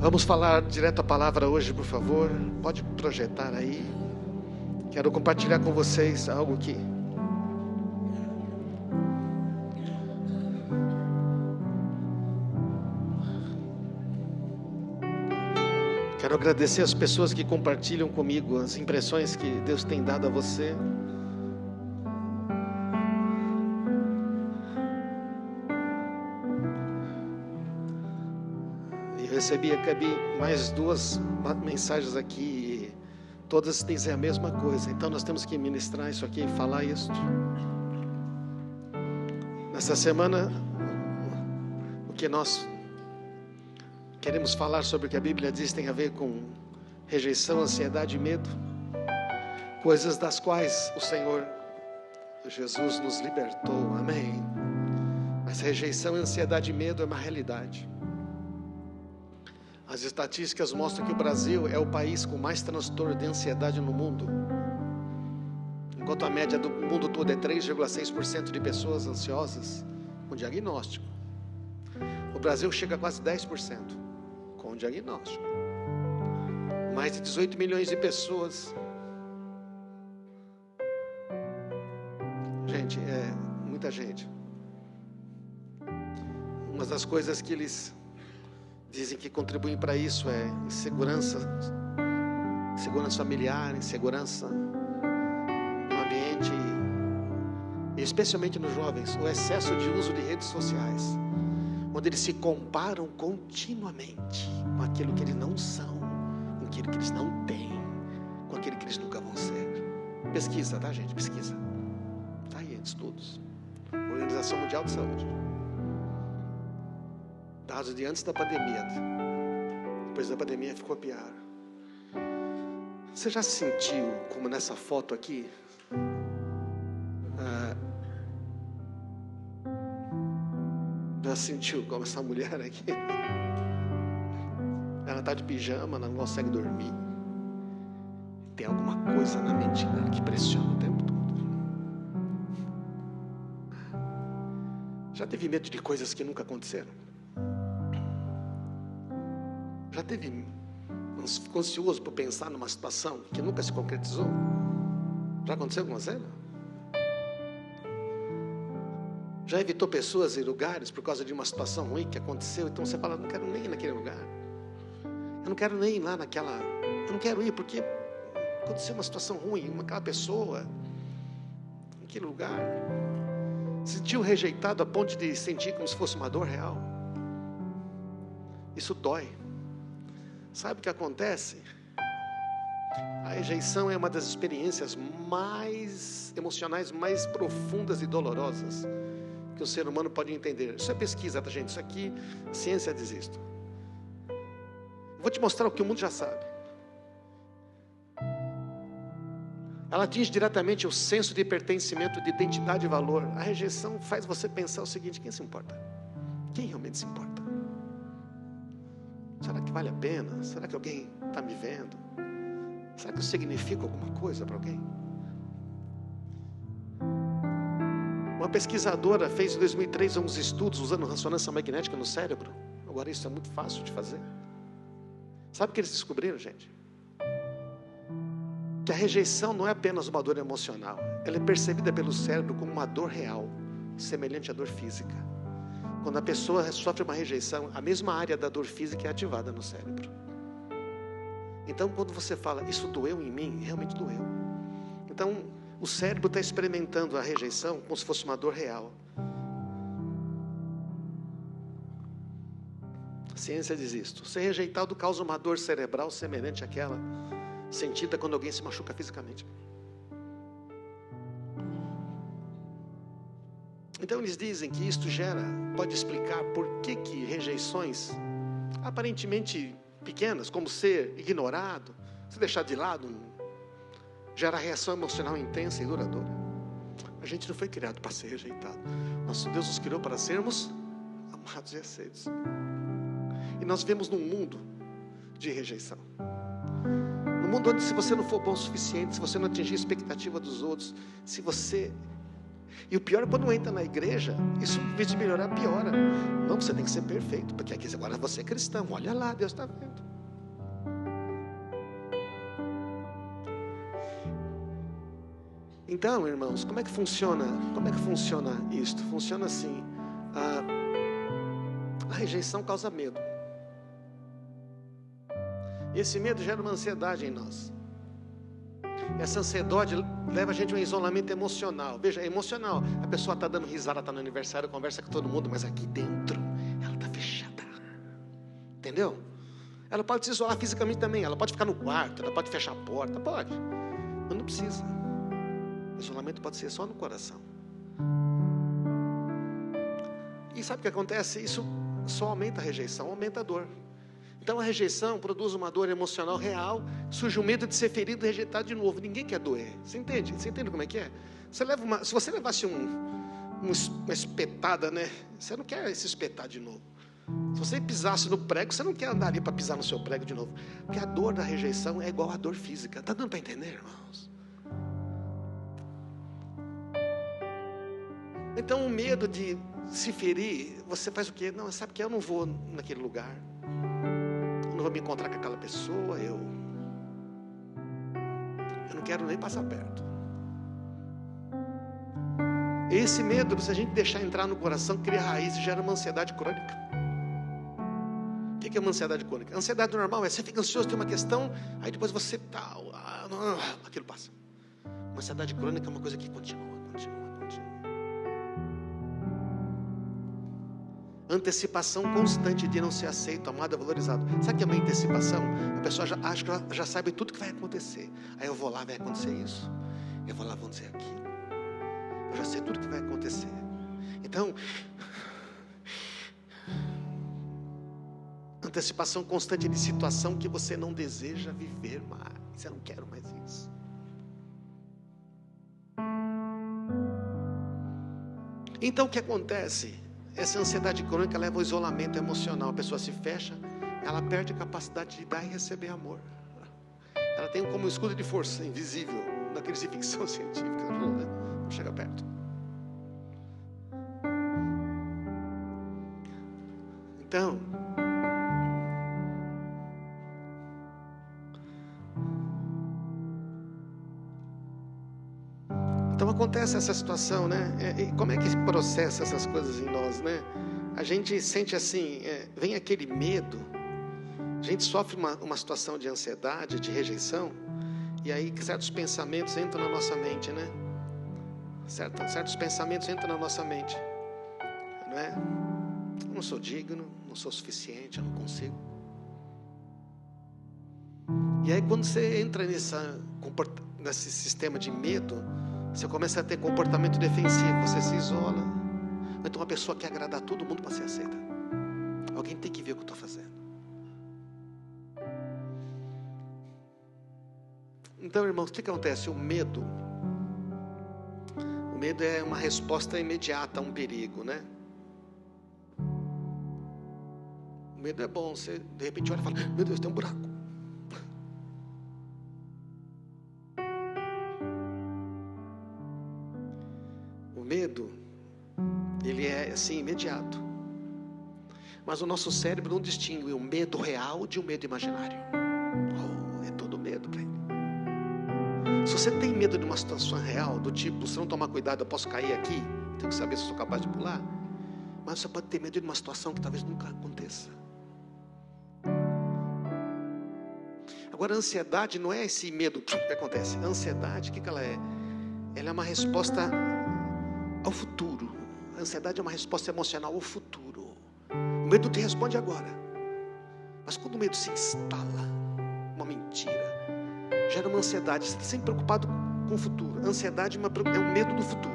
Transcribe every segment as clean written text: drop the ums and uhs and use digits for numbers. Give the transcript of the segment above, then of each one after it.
Vamos falar direto a palavra hoje, por favor. Pode projetar aí. Quero compartilhar com vocês algo que quero agradecer as pessoas que compartilham comigo as impressões que Deus tem dado a você. Recebi mais duas mensagens aqui, e todas dizem a mesma coisa. Então nós temos que ministrar isso aqui e falar isso. Nessa semana, o que nós queremos falar sobre o que a Bíblia diz tem a ver com rejeição, ansiedade e medo, coisas das quais o Senhor Jesus nos libertou, amém? Mas rejeição, ansiedade e medo é uma realidade. As estatísticas mostram que o Brasil é o país com mais transtorno de ansiedade no mundo. Enquanto a média do mundo todo é 3,6% de pessoas ansiosas com diagnóstico, o Brasil chega a quase 10% com diagnóstico. Mais de 18 milhões de pessoas. Gente, é muita gente. Uma das coisas que eles dizem que contribuem para isso é insegurança familiar, insegurança no ambiente, e especialmente nos jovens, o excesso de uso de redes sociais, onde eles se comparam continuamente com aquilo que eles não são, com aquilo que eles não têm, com aquilo que eles nunca vão ser. Pesquisa, tá, gente? Pesquisa. Tá aí, estudos. Organização Mundial de Saúde. Dados de antes da pandemia. Depois da pandemia ficou pior. Você já sentiu, como nessa foto aqui, já sentiu como essa mulher aqui? Ela está de pijama, ela não consegue dormir. Tem alguma coisa na mente dela que pressiona o tempo todo. Já teve medo de coisas que nunca aconteceram? Já ficou ansioso por pensar numa situação que nunca se concretizou? Já aconteceu com você? Já evitou pessoas e lugares por causa de uma situação ruim que aconteceu? Então você fala, não quero nem ir naquele lugar. Eu não quero nem ir lá naquela... Eu não quero ir porque aconteceu uma situação ruim, aquela pessoa, naquele lugar. Se sentiu rejeitado a ponto de sentir como se fosse uma dor real. Isso dói. Sabe o que acontece? A rejeição é uma das experiências mais emocionais, mais profundas e dolorosas que o ser humano pode entender. Isso é pesquisa, tá, gente? Isso aqui, a ciência diz isso. Vou te mostrar o que o mundo já sabe. Ela atinge diretamente o senso de pertencimento, de identidade e valor. A rejeição faz você pensar o seguinte: quem se importa? Quem realmente se importa? Será que vale a pena? Será que alguém está me vendo? Será que eu significo alguma coisa para alguém? Uma pesquisadora fez em 2003 uns estudos usando ressonância magnética no cérebro. Agora isso é muito fácil de fazer. Sabe o que eles descobriram, gente? Que a rejeição não é apenas uma dor emocional. Ela é percebida pelo cérebro como uma dor real, semelhante à dor física. Quando a pessoa sofre uma rejeição, a mesma área da dor física é ativada no cérebro. Então, quando você fala, isso doeu em mim, realmente doeu. Então, o cérebro está experimentando a rejeição como se fosse uma dor real. A ciência diz isto. Ser rejeitado causa uma dor cerebral semelhante àquela sentida quando alguém se machuca fisicamente. Então eles dizem que isto pode explicar por que rejeições aparentemente pequenas, como ser ignorado, ser deixado de lado, gera reação emocional intensa e duradoura. A gente não foi criado para ser rejeitado. Nosso Deus nos criou para sermos amados e aceitos. E nós vivemos num mundo de rejeição. Num mundo onde, se você não for bom o suficiente, se você não atingir a expectativa dos outros, se você E o pior é quando entra na igreja, isso, em vez de melhorar, piora. Não, você tem que ser perfeito, porque aqui agora você é cristão. Olha lá, Deus está vendo. Então, irmãos, como é que funciona? Como é que funciona isto? Funciona assim: a rejeição causa medo. Esse medo gera uma ansiedade em nós. Essa ansiedade leva a gente a um isolamento emocional. Veja, é emocional. A pessoa está dando risada, está no aniversário, conversa com todo mundo, mas aqui dentro ela está fechada. Entendeu? Ela pode se isolar fisicamente também. Ela pode ficar no quarto, ela pode fechar a porta, pode. Mas não precisa. O isolamento pode ser só no coração. E sabe o que acontece? Isso só aumenta a rejeição, aumenta a dor. Então a rejeição produz uma dor emocional real. Surge o medo de ser ferido e rejeitado de novo. Ninguém quer doer. Você entende? Você entende como é que é? Se você levasse uma espetada, né? Você não quer se espetar de novo. Se você pisasse no prego, você não quer andar ali para pisar no seu prego de novo. Porque a dor da rejeição é igual à dor física. Está dando para entender, irmãos? Então o medo de se ferir, você faz o quê? Não, sabe que eu não vou naquele lugar. Não vou me encontrar com aquela pessoa, eu não quero nem passar perto. Esse medo, se a gente deixar entrar no coração, cria raiz e gera uma ansiedade crônica. O que é uma ansiedade crônica? A ansiedade normal é você fica ansioso, tem uma questão, aí depois você aquilo passa. Uma ansiedade crônica é uma coisa que continua. Antecipação constante de não ser aceito, amado, valorizado. Sabe o que é uma antecipação? A pessoa já acha que ela já sabe tudo que vai acontecer. Aí eu vou lá, vai acontecer isso. Eu vou lá, vão dizer aquilo. Eu já sei tudo que vai acontecer. Então, antecipação constante de situação que você não deseja viver mais. Eu não quero mais isso. Então o que acontece? Essa ansiedade crônica leva ao isolamento emocional. A pessoa se fecha, ela perde a capacidade de dar e receber amor. Ela tem como um escudo de força invisível, daqueles de ficção científica. Não chega perto. Então acontece essa situação, né? E como é que processa essas coisas em nós, né? A gente sente assim, vem aquele medo, a gente sofre uma situação de ansiedade, de rejeição, e aí certos pensamentos entram na nossa mente, né? Certos pensamentos entram na nossa mente, não é? Eu não sou digno, não sou suficiente, eu não consigo. E aí quando você entra nesse sistema de medo, você começa a ter comportamento defensivo, você se isola. Então uma pessoa quer agradar todo mundo para ser aceita. Alguém tem que ver o que eu estou fazendo. Então, irmãos, o que acontece? O medo é uma resposta imediata a um perigo, né? O medo é bom, você de repente olha e fala, meu Deus, tem um buraco. O medo, ele é assim, imediato. Mas o nosso cérebro não distingue o medo real de um medo imaginário. É todo medo para ele. Se você tem medo de uma situação real, do tipo, se não tomar cuidado eu posso cair aqui, tenho que saber se eu sou capaz de pular. Mas você pode ter medo de uma situação que talvez nunca aconteça. Agora a ansiedade não é esse medo que acontece. A ansiedade, o que ela é? Ela é uma resposta ao futuro. A ansiedade é uma resposta emocional ao futuro. O medo te responde agora. Mas quando o medo se instala, uma mentira, gera uma ansiedade. Você está sempre preocupado com o futuro. A ansiedade é um medo do futuro.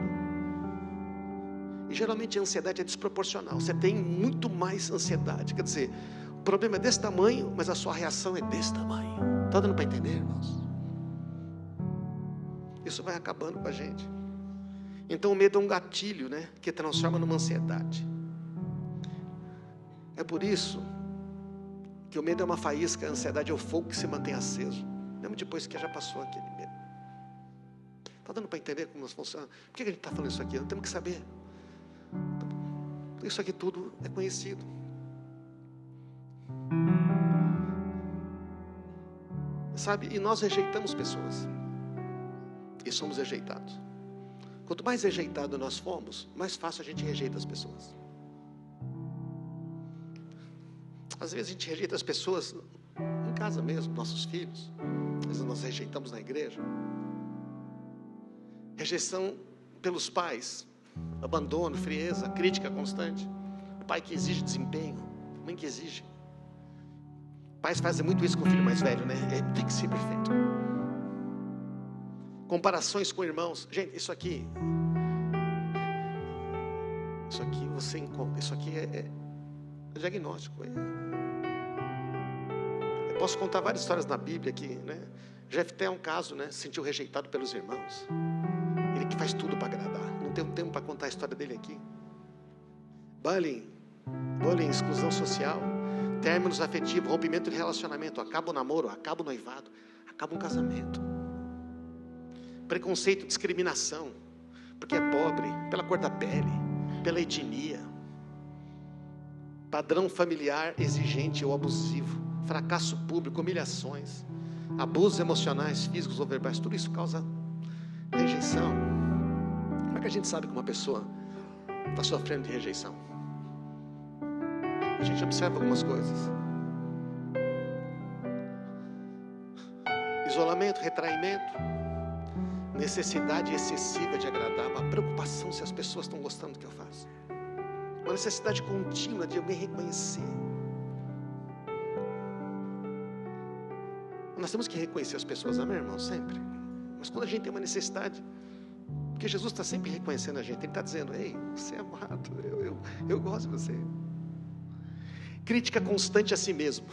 E geralmente a ansiedade é desproporcional. Você tem muito mais ansiedade. Quer dizer, o problema é desse tamanho, mas a sua reação é desse tamanho. Está dando para entender, irmãos? Isso vai acabando com a gente. Então o medo é um gatilho, né, que transforma numa ansiedade. É por isso que o medo é uma faísca, a ansiedade é o fogo que se mantém aceso, mesmo depois que já passou aquele medo. Está dando para entender como funciona? Por que a gente está falando isso aqui? Nós temos que saber. Isso aqui tudo é conhecido. Sabe, e nós rejeitamos pessoas. E somos rejeitados. Quanto mais rejeitado nós formos, mais fácil a gente rejeita as pessoas. Às vezes a gente rejeita as pessoas em casa mesmo, nossos filhos. Às vezes nós rejeitamos na igreja. Rejeição pelos pais, abandono, frieza, crítica constante. Pai que exige desempenho, mãe que exige. Pais fazem muito isso com o filho mais velho, né? Tem que ser perfeito. Comparações com irmãos. Gente, isso aqui você encontra. Isso aqui é diagnóstico. Eu posso contar várias histórias na Bíblia aqui, né? Jefté é um caso, né? Se sentiu rejeitado pelos irmãos. Ele que faz tudo para agradar. Não tenho tempo para contar a história dele aqui. Bullying, exclusão social, términos afetivos, rompimento de relacionamento, acaba o namoro, acaba o noivado, acaba um casamento. Preconceito, discriminação, porque é pobre, pela cor da pele, pela etnia. Padrão familiar exigente ou abusivo, fracasso público, humilhações, abusos emocionais, físicos ou verbais, tudo isso causa rejeição. Como é que a gente sabe que uma pessoa está sofrendo de rejeição? A gente observa algumas coisas. Isolamento, retraimento, necessidade excessiva de agradar, uma preocupação se as pessoas estão gostando do que eu faço, uma necessidade contínua de alguém reconhecer. Nós temos que reconhecer as pessoas, amém, irmão? Sempre. Mas quando a gente tem uma necessidade, porque Jesus está sempre reconhecendo a gente, Ele está dizendo: ei, você é amado, eu gosto de você. Crítica constante a si mesmo.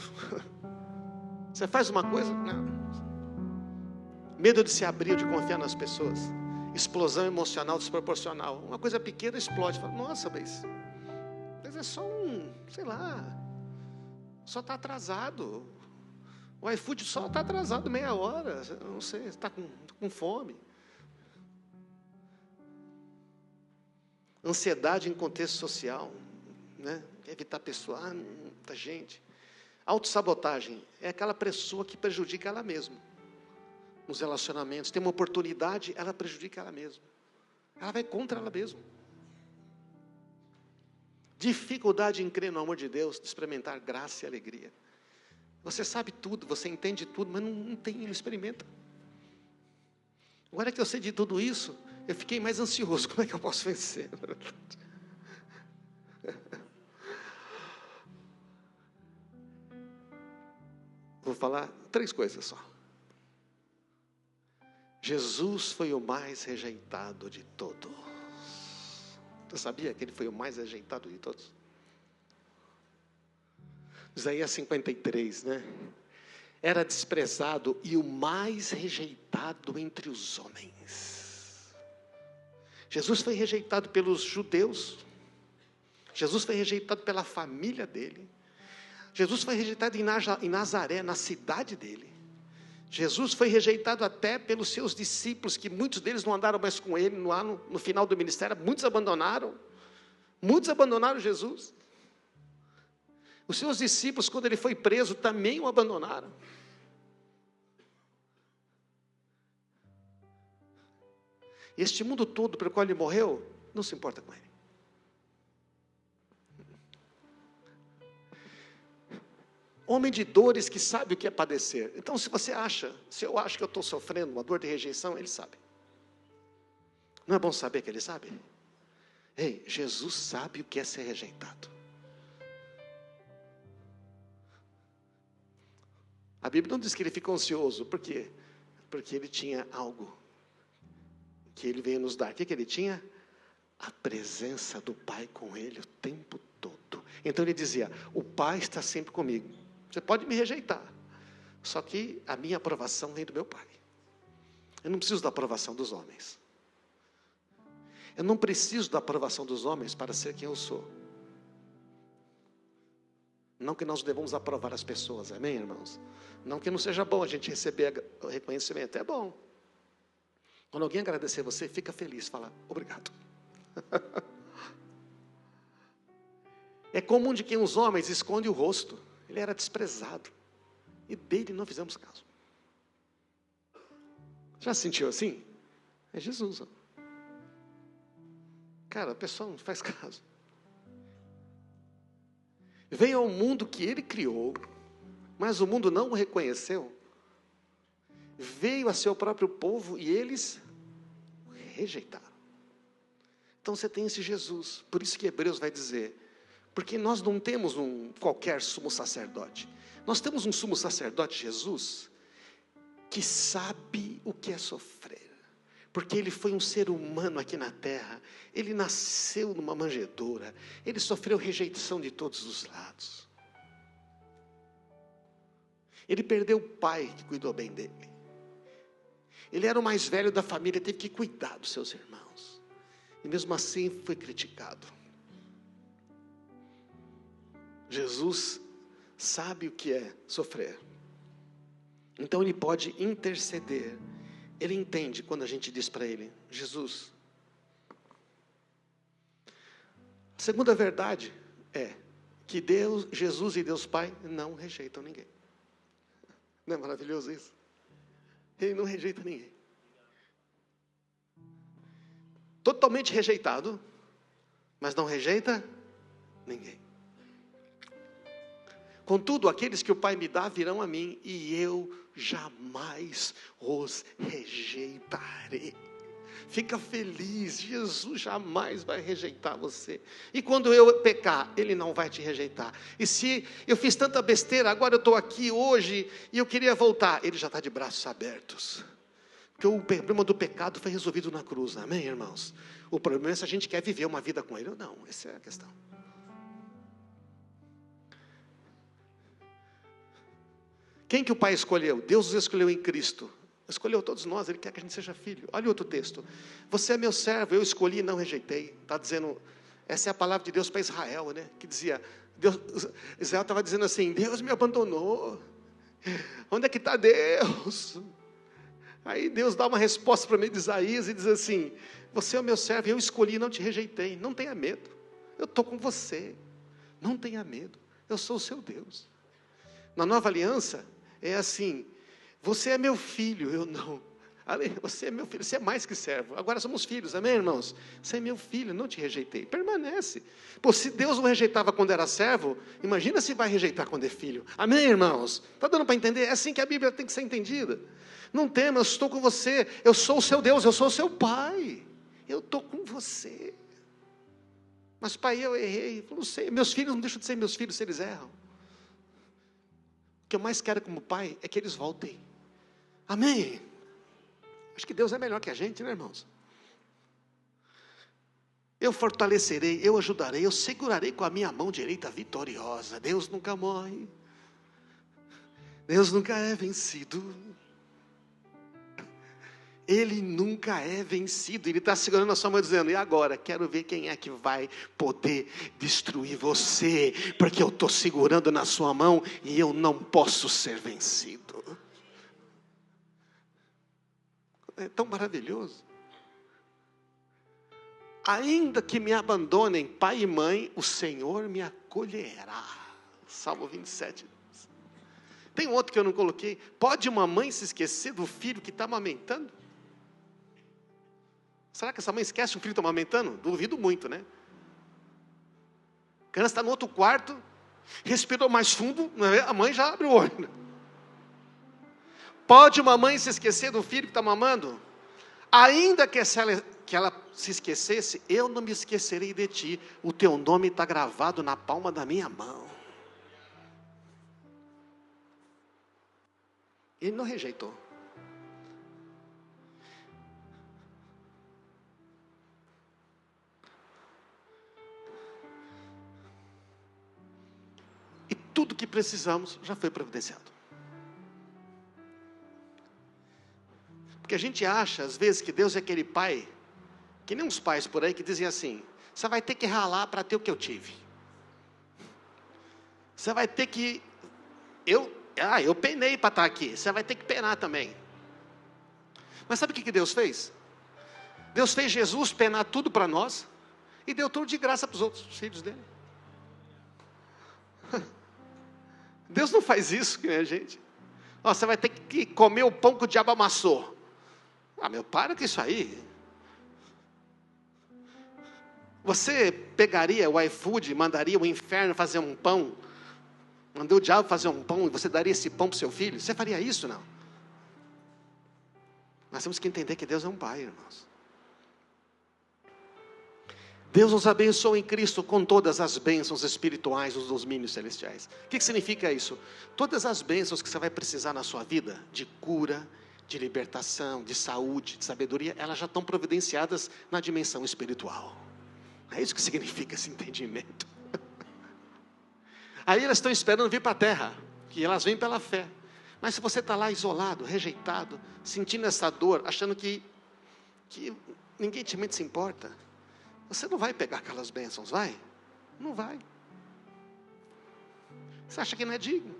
Você faz uma coisa, não. Medo de se abrir, de confiar nas pessoas. Explosão emocional desproporcional. Uma coisa pequena explode. Fala, nossa, mas é só sei lá, só está atrasado. O iFood só está atrasado meia hora. Não sei, está com fome. Ansiedade em contexto social, né? Evitar pessoa, muita gente. Autossabotagem é aquela pessoa que prejudica ela mesma. Nos relacionamentos, tem uma oportunidade, ela prejudica ela mesma. Ela vai contra ela mesma. Dificuldade em crer no amor de Deus, de experimentar graça e alegria. Você sabe tudo, você entende tudo, mas não experimenta. Agora que eu sei de tudo isso, eu fiquei mais ansioso. Como é que eu posso vencer? Vou falar 3 coisas só. Jesus foi o mais rejeitado de todos. Você sabia que Ele foi o mais rejeitado de todos? Isaías 53, né? Era desprezado e o mais rejeitado entre os homens. Jesus foi rejeitado pelos judeus. Jesus foi rejeitado pela família dele. Jesus foi rejeitado em Nazaré, na cidade dele. Jesus foi rejeitado até pelos seus discípulos, que muitos deles não andaram mais com ele lá no final do ministério. Muitos abandonaram Jesus. Os seus discípulos, quando ele foi preso, também o abandonaram. Este mundo todo pelo qual ele morreu, não se importa com ele. Homem de dores que sabe o que é padecer. Então, se eu acho que eu estou sofrendo uma dor de rejeição, Ele sabe. Não é bom saber que Ele sabe? Ei, Jesus sabe o que é ser rejeitado. A Bíblia não diz que Ele ficou ansioso. Por quê? Porque Ele tinha algo que Ele veio nos dar. O que Ele tinha? A presença do Pai com Ele o tempo todo. Então Ele dizia: o Pai está sempre comigo. Você pode me rejeitar, só que a minha aprovação vem do meu Pai. Eu não preciso da aprovação dos homens. Eu não preciso da aprovação dos homens para ser quem eu sou. Não que nós devamos aprovar as pessoas, amém, irmãos? Não que não seja bom a gente receber o reconhecimento, é bom. Quando alguém agradecer você, fica feliz, fala obrigado. É comum de quem os homens escondem o rosto. Ele era desprezado. E dele não fizemos caso. Já se sentiu assim? É Jesus. Ó. Cara, a pessoa não faz caso. Veio ao mundo que ele criou, mas o mundo não o reconheceu. Veio a seu próprio povo e eles o rejeitaram. Então você tem esse Jesus. Por isso que Hebreus vai dizer, porque nós não temos um qualquer sumo sacerdote. Nós temos um sumo sacerdote, Jesus, que sabe o que é sofrer. Porque ele foi um ser humano aqui na terra. Ele nasceu numa manjedoura. Ele sofreu rejeição de todos os lados. Ele perdeu o pai que cuidou bem dele. Ele era o mais velho da família, teve que cuidar dos seus irmãos. E mesmo assim foi criticado. Jesus sabe o que é sofrer. Então ele pode interceder. Ele entende quando a gente diz para ele, Jesus. A segunda verdade é que Deus, Jesus e Deus Pai não rejeitam ninguém. Não é maravilhoso isso? Ele não rejeita ninguém. Totalmente rejeitado, mas não rejeita ninguém. Contudo, aqueles que o Pai me dá virão a mim, e eu jamais os rejeitarei. Fica feliz, Jesus jamais vai rejeitar você. E quando eu pecar, Ele não vai te rejeitar. E se eu fiz tanta besteira, agora eu estou aqui hoje, e eu queria voltar, Ele já está de braços abertos. Porque o problema do pecado foi resolvido na cruz, amém, irmãos? O problema é se a gente quer viver uma vida com Ele ou não, essa é a questão. Quem que o Pai escolheu? Deus os escolheu em Cristo. Escolheu todos nós, Ele quer que a gente seja filho. Olha o outro texto. Você é meu servo, eu escolhi e não rejeitei. Está dizendo, essa é a palavra de Deus para Israel, né? Que dizia, Israel estava dizendo assim, Deus me abandonou. Onde é que está Deus? Aí Deus dá uma resposta para mim de Isaías e diz assim, você é o meu servo, eu escolhi e não te rejeitei. Não tenha medo, eu estou com você. Não tenha medo, eu sou o seu Deus. Na nova aliança, é assim, você é meu filho, eu não. Você é meu filho, você é mais que servo. Agora somos filhos, amém, irmãos? Você é meu filho, não te rejeitei. Permanece. Pô, se Deus o rejeitava quando era servo, imagina se vai rejeitar quando é filho. Amém, irmãos? Está dando para entender? É assim que a Bíblia tem que ser entendida. Não tema, eu estou com você. Eu sou o seu Deus, eu sou o seu Pai. Eu estou com você. Mas pai, eu errei. Eu não sei, meus filhos não deixam de ser meus filhos se eles erram. O que eu mais quero como pai é que eles voltem. Amém? Acho que Deus é melhor que a gente, né, irmãos? Eu fortalecerei, eu ajudarei, eu segurarei com a minha mão direita vitoriosa. Deus nunca morre. Deus nunca é vencido. Ele nunca é vencido. Ele está segurando a sua mão dizendo, e agora? Quero ver quem é que vai poder destruir você. Porque eu estou segurando na sua mão e eu não posso ser vencido. É tão maravilhoso. Ainda que me abandonem pai e mãe, o Senhor me acolherá. Salmo 27. Tem outro que eu não coloquei. Pode uma mãe se esquecer do filho que está amamentando? Será que essa mãe esquece um filho que está amamentando? Duvido muito, né? A criança está no outro quarto, respirou mais fundo, a mãe já abre o olho. Pode uma mãe se esquecer do filho que está mamando? Ainda que ela se esquecesse, eu não me esquecerei de ti. O teu nome está gravado na palma da minha mão. Ele não rejeitou. E tudo que precisamos já foi providenciado. Porque a gente acha, às vezes, que Deus é aquele pai, que nem uns pais por aí que dizem assim, você vai ter que ralar para ter o que eu tive. Você vai ter que... Eu penei para estar aqui, você vai ter que penar também. Mas sabe o que Deus fez? Deus fez Jesus penar tudo para nós e deu tudo de graça para os outros filhos dele. Deus não faz isso com a gente. Ó, você vai ter que comer o pão que o diabo amassou. Ah, meu, para com isso aí. Você pegaria o iFood, mandaria o inferno fazer um pão, mandou o diabo fazer um pão e você daria esse pão para o seu filho? Você faria isso, não? Nós temos que entender que Deus é um pai, irmãos. Deus nos abençoou em Cristo com todas as bênçãos espirituais nos domínios celestiais. O que significa isso? Todas as bênçãos que você vai precisar na sua vida, de cura, de libertação, de saúde, de sabedoria, elas já estão providenciadas na dimensão espiritual. É isso que significa esse entendimento. Aí elas estão esperando vir para a terra, que elas vêm pela fé. Mas se você está lá isolado, rejeitado, sentindo essa dor, achando que ninguém te se importa, você não vai pegar aquelas bênçãos, vai? Não vai. Você acha que não é digno?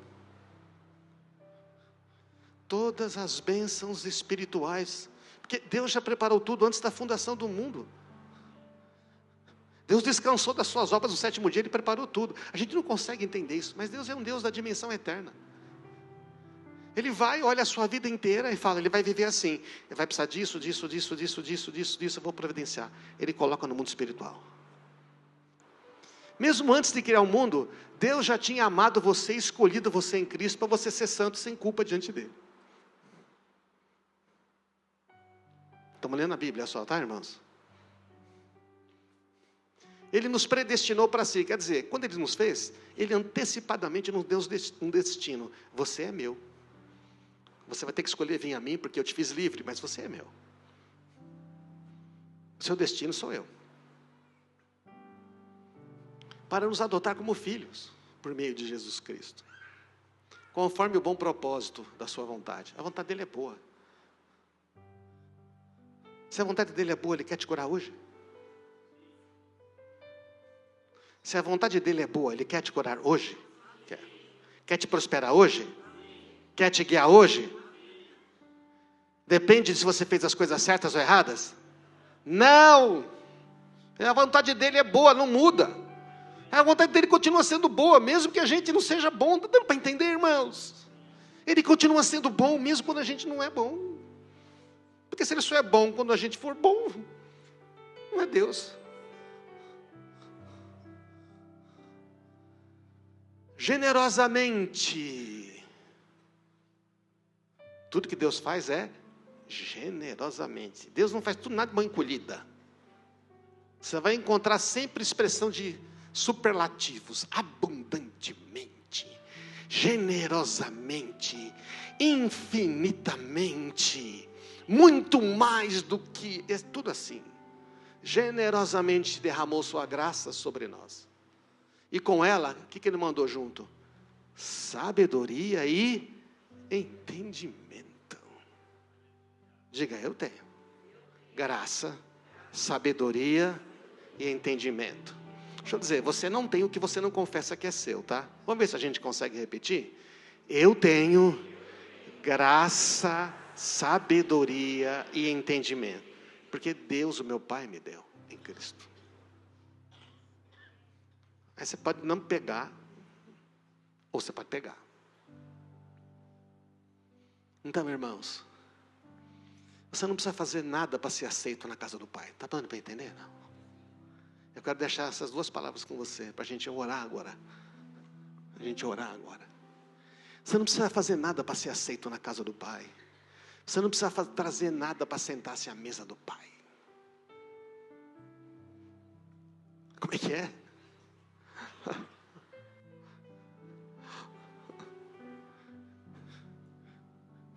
Todas as bênçãos espirituais, porque Deus já preparou tudo antes da fundação do mundo. Deus descansou das suas obras no 7º dia, Ele preparou tudo. A gente não consegue entender isso, mas Deus é um Deus da dimensão eterna. Ele vai, olha a sua vida inteira e fala, ele vai viver assim, ele vai precisar disso, eu vou providenciar. Ele coloca no mundo espiritual. Mesmo antes de criar o mundo, Deus já tinha amado você, escolhido você em Cristo, para você ser santo sem culpa diante dele. Estamos lendo a Bíblia só, tá, irmãos? Ele nos predestinou para si, quer dizer, quando Ele nos fez, Ele antecipadamente nos deu um destino. Você é meu. Você vai ter que escolher vir a mim, porque eu te fiz livre, mas você é meu. Seu destino sou eu. Para nos adotar como filhos, por meio de Jesus Cristo. Conforme o bom propósito da sua vontade. A vontade dele é boa. Se a vontade dele é boa, Ele quer te curar hoje? Se a vontade dele é boa, Ele quer te curar hoje? Quer te prosperar hoje? Quer te guiar hoje? Depende de se você fez as coisas certas ou erradas? Não! A vontade dele é boa, não muda. A vontade dele continua sendo boa, mesmo que a gente não seja bom. Não dá para entender, irmãos? Ele continua sendo bom, mesmo quando a gente não é bom. Porque se ele só é bom quando a gente for bom, não é Deus. Generosamente. Tudo que Deus faz é generosamente. Deus não faz tudo nada de mão encolhida. Você vai encontrar sempre expressão de superlativos. Abundantemente, generosamente, infinitamente, muito mais do que... É tudo assim. Generosamente derramou sua graça sobre nós. E com ela, o que Ele mandou junto? Sabedoria e entendimento. Diga, eu tenho graça, sabedoria e entendimento. Deixa eu dizer, você não tem o que você não confessa que é seu, tá? Vamos ver se a gente consegue repetir? Eu tenho graça, sabedoria e entendimento. Porque Deus, o meu Pai, me deu em Cristo. Aí você pode não pegar, ou você pode pegar. Então, irmãos, você não precisa fazer nada para ser aceito na casa do Pai. Está dando para entender? Não. Eu quero deixar essas duas palavras com você, para a gente orar agora. Você não precisa fazer nada para ser aceito na casa do Pai. Você não precisa trazer nada para sentar-se à mesa do Pai. Como é que é?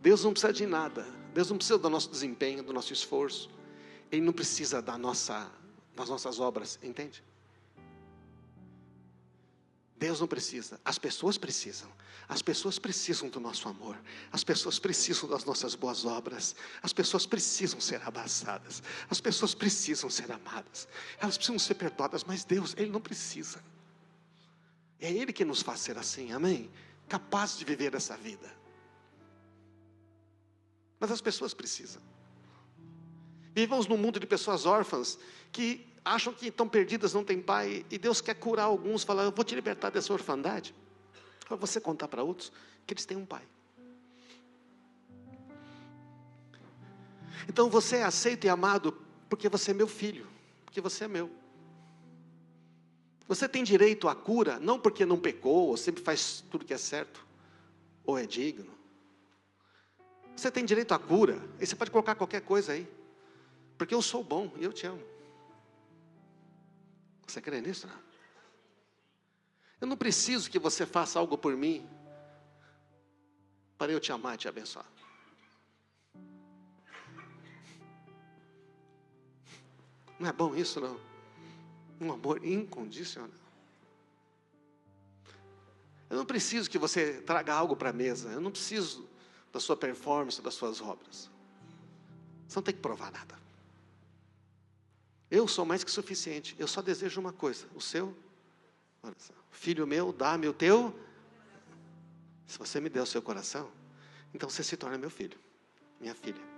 Deus não precisa de nada. Deus não precisa do nosso desempenho, do nosso esforço. Ele não precisa das nossas obras, entende? Deus não precisa. As pessoas precisam. As pessoas precisam do nosso amor. As pessoas precisam das nossas boas obras. As pessoas precisam ser abraçadas. As pessoas precisam ser amadas. Elas precisam ser perdoadas, mas Deus, Ele não precisa. É Ele que nos faz ser assim, amém? Capaz de viver essa vida. Mas as pessoas precisam. Vivemos num mundo de pessoas órfãs que acham que estão perdidas, não têm pai, e Deus quer curar alguns, falar, eu vou te libertar dessa orfandade, para você contar para outros que eles têm um pai. Então você é aceito e amado porque você é meu filho, porque você é meu. Você tem direito à cura, não porque não pecou, ou sempre faz tudo que é certo, ou é digno. Você tem direito à cura, e você pode colocar qualquer coisa aí, porque eu sou bom e eu te amo. Você crê nisso? Não? Eu não preciso que você faça algo por mim, para eu te amar e te abençoar. Não é bom isso, não? Um amor incondicional. Eu não preciso que você traga algo para a mesa. Eu não preciso da sua performance, das suas obras. Você não tem que provar nada. Eu sou mais que suficiente. Eu só desejo uma coisa. O seu coração. Filho meu, dá-me o teu. Se você me der o seu coração, então você se torna meu filho, minha filha.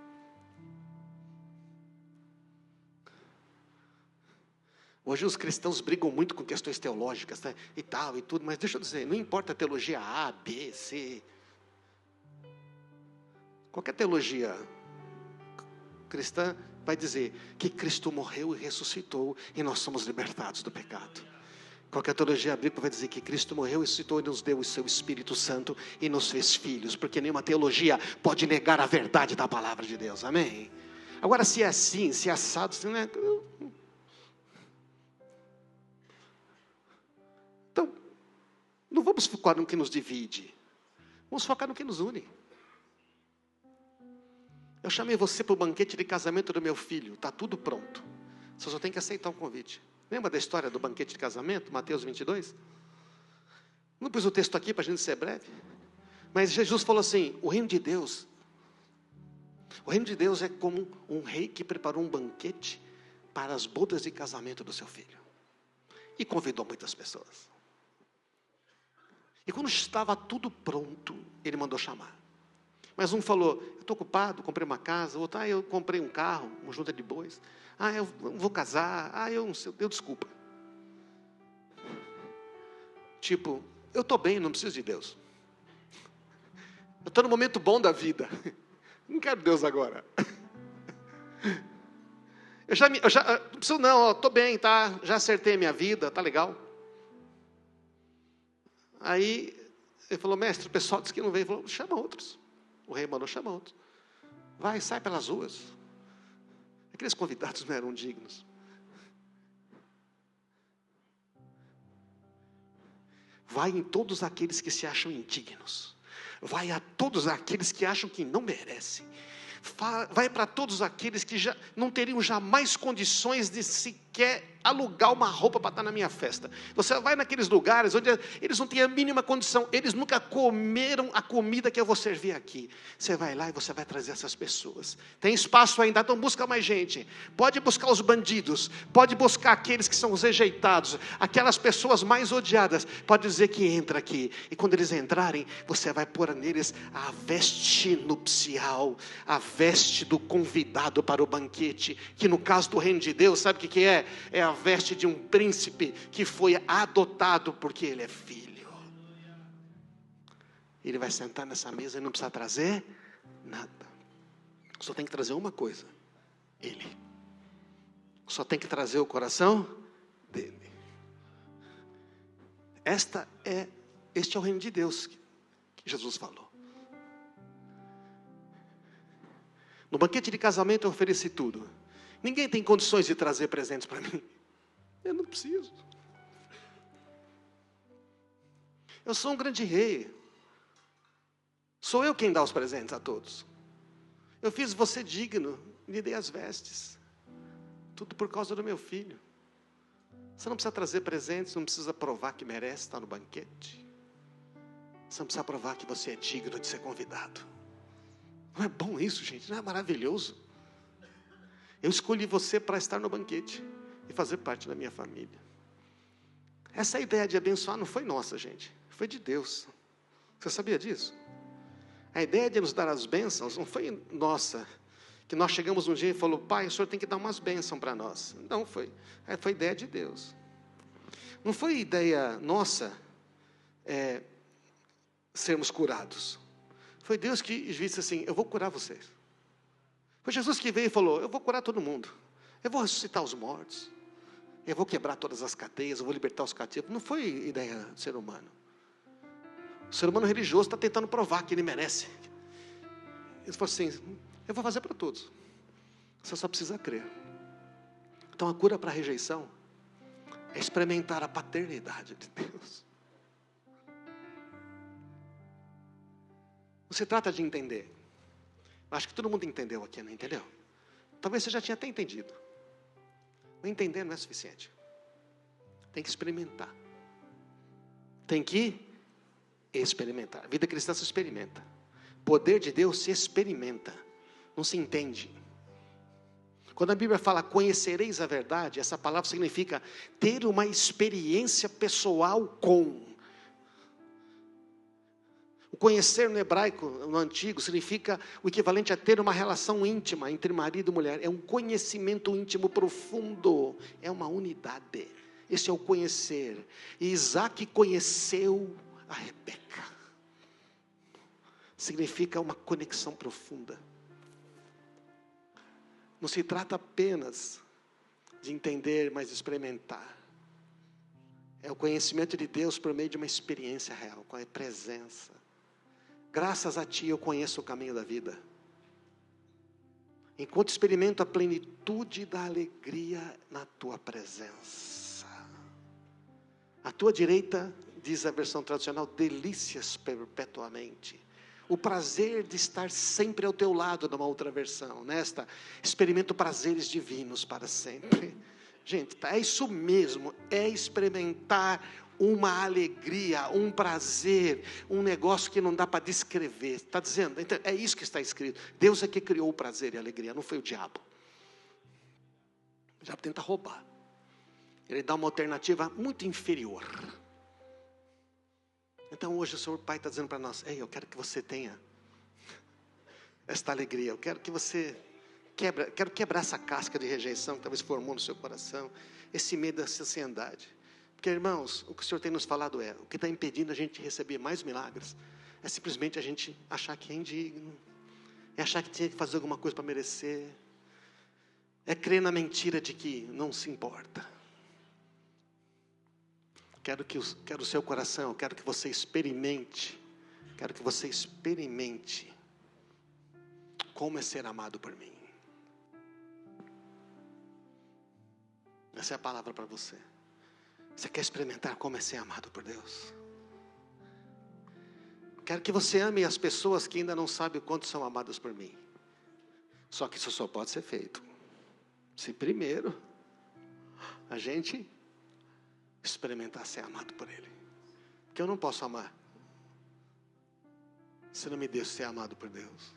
Hoje os cristãos brigam muito com questões teológicas, né? E tal, e tudo, mas deixa eu dizer, não importa a teologia A, B, C. Qualquer teologia cristã vai dizer que Cristo morreu e ressuscitou e nós somos libertados do pecado. Qualquer teologia bíblica vai dizer que Cristo morreu e ressuscitou e nos deu o seu Espírito Santo e nos fez filhos, porque nenhuma teologia pode negar a verdade da palavra de Deus, amém? Agora, se é assim, se é assado, se não é... Então, não vamos focar no que nos divide, vamos focar no que nos une. Eu chamei você para o banquete de casamento do meu filho, está tudo pronto, você só tem que aceitar o convite. Lembra da história do banquete de casamento, Mateus 22? Não pus o texto aqui para a gente ser breve, mas Jesus falou assim, o reino de Deus é como um rei que preparou um banquete para as bodas de casamento do seu filho, e convidou muitas pessoas. E quando estava tudo pronto, ele mandou chamar. Mas um falou, eu estou ocupado, comprei uma casa. Outro, eu comprei um carro, uma junta de bois. Eu vou casar. Eu não sei, eu desculpa. Tipo, eu estou bem, não preciso de Deus. Eu estou no momento bom da vida. Não quero Deus agora. Eu já não preciso não, estou bem, tá? Já acertei a minha vida, tá legal. Aí ele falou, mestre, o pessoal disse que não veio. Ele falou, chama outros. O rei mandou, chama outros. Vai, sai pelas ruas. Aqueles convidados não eram dignos. Vai em todos aqueles que se acham indignos. Vai a todos aqueles que acham que não merecem. Vai para todos aqueles que já não teriam jamais condições de sequer alugar uma roupa para estar na minha festa. Você vai naqueles lugares onde eles não têm a mínima condição, eles nunca comeram a comida que eu vou servir aqui. Você vai lá e você vai trazer essas pessoas. Tem espaço ainda, então busca mais gente. Pode buscar os bandidos, pode buscar aqueles que são os rejeitados, aquelas pessoas mais odiadas. Pode dizer que entra aqui. E quando eles entrarem, você vai pôr neles a veste nupcial, a veste do convidado para o banquete, que no caso do reino de Deus, sabe o que é? É a veste de um príncipe que foi adotado porque ele é filho. Ele vai sentar nessa mesa e não precisa trazer nada. Só tem que trazer uma coisa, ele. Só tem que trazer o coração dele. Este é o reino de Deus que Jesus falou. No banquete de casamento eu ofereci tudo. Ninguém tem condições de trazer presentes para mim. Eu não preciso. Eu sou um grande rei. Sou eu quem dá os presentes a todos. Eu fiz você digno, lhe dei as vestes. Tudo por causa do meu filho. Você não precisa trazer presentes, não precisa provar que merece estar no banquete. Você não precisa provar que você é digno de ser convidado. Não é bom isso, gente? Não é maravilhoso? Eu escolhi você para estar no banquete e fazer parte da minha família. Essa ideia de abençoar não foi nossa, gente. Foi de Deus. Você sabia disso? A ideia de nos dar as bênçãos não foi nossa. Que nós chegamos um dia e falou: pai, o senhor tem que dar umas bênçãos para nós. Não, foi ideia de Deus. Não foi ideia nossa sermos curados. Foi Deus que disse assim: eu vou curar vocês. Foi Jesus que veio e falou: eu vou curar todo mundo. Eu vou ressuscitar os mortos. Eu vou quebrar todas as cadeias, eu vou libertar os cativos. Não foi ideia do ser humano. O ser humano religioso está tentando provar que ele merece. Ele falou assim: eu vou fazer para todos. Você só precisa crer. Então a cura para a rejeição é experimentar a paternidade de Deus. Não se trata de entender. Acho que todo mundo entendeu aqui, não entendeu? Talvez você já tinha até entendido. Mas entender não é suficiente. Tem que experimentar. Tem que experimentar. A vida cristã se experimenta. O poder de Deus se experimenta. Não se entende. Quando a Bíblia fala conhecereis a verdade, essa palavra significa ter uma experiência pessoal com. O conhecer no hebraico, no antigo, significa o equivalente a ter uma relação íntima entre marido e mulher. É um conhecimento íntimo profundo. É uma unidade. Esse é o conhecer. E Isaac conheceu a Rebeca. Significa uma conexão profunda. Não se trata apenas de entender, mas de experimentar. É o conhecimento de Deus por meio de uma experiência real, com a presença. Graças a Ti eu conheço o caminho da vida. Enquanto experimento a plenitude da alegria na Tua presença. À tua direita, diz a versão tradicional, delícias perpetuamente. O prazer de estar sempre ao teu lado, numa outra versão. Nesta, experimento prazeres divinos para sempre. Gente, é isso mesmo, é experimentar uma alegria, um prazer, um negócio que não dá para descrever. Está dizendo? Então, é isso que está escrito. Deus é que criou o prazer e a alegria, não foi o diabo. O diabo tenta roubar. Ele dá uma alternativa muito inferior. Então hoje o Senhor Pai está dizendo para nós: ei, eu quero que você tenha esta alegria. Eu quero que você quero quebrar essa casca de rejeição que talvez formou no seu coração. Esse medo, essa ansiedade. Porque, irmãos, o que o Senhor tem nos falado o que está impedindo a gente de receber mais milagres, é simplesmente a gente achar que é indigno, é achar que tinha que fazer alguma coisa para merecer, é crer na mentira de que não se importa. Quero o seu coração, quero que você experimente, como é ser amado por mim. Essa é a palavra para você. Você quer experimentar como é ser amado por Deus? Quero que você ame as pessoas que ainda não sabem o quanto são amadas por mim. Só que isso só pode ser feito se primeiro a gente experimentar ser amado por Ele. Porque eu não posso amar se não me deixo ser amado por Deus.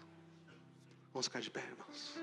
Vamos ficar de pé, irmãos.